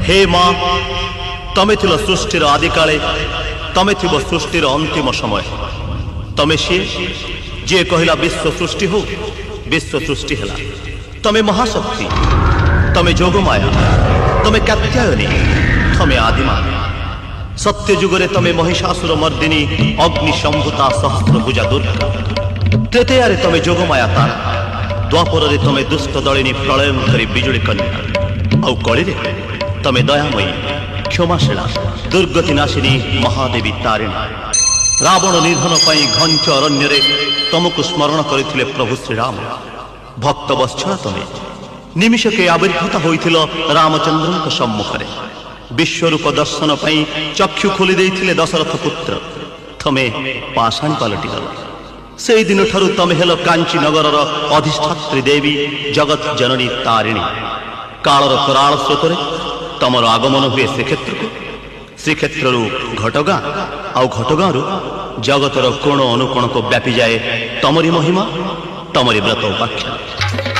हे माँ तमे थिल सृष्टिर आदि काले तमे थिब सृष्टिर अंतिम समय तमे सी जे कहला विश्व सृष्टि हो विश्व सृष्टि है तमे महाशक्ति तमे जोगमाया तमे कात्यायनी तमे आदिमा सत्य जुगरे तमे महिषासुर मर्दिनी अग्नि शंभुता सहस्रभुजा दुर्गा त्रेतयारे तमे जोगमाया तारा द्वापर तमे दुष्ट दलिनी प्रलयंकरी बिजुली कन्या आउ कली तमे दयामयी क्षमाशीला दुर्गति नाशिनी महादेवी तारिणी रावण निधन पाई घंच अरण्य तमको स्मरण करथिले प्रभु श्रीराम भक्त वत्सल तमे निमिषके आविर्भूता होइथिल रामचंद्र सम्मुखरे विश्वरूप दर्शन पाई चक्षु खोली देइथिले दशरथ पुत्र तमे पाषाणी पलटि गल से दिन ठारू तमे हेल कांची नगरर अधिष्ठात्री देवी जगत जननी तारिणी कालर कराल स्रोतरे तमर आगमन हुए श्रीक्षेत्र घटगाँ आउ घटगाँ जगतर कोण अनुकोण को व्यापी जाए तमरी महिमा तमरी व्रत उपाख्यान।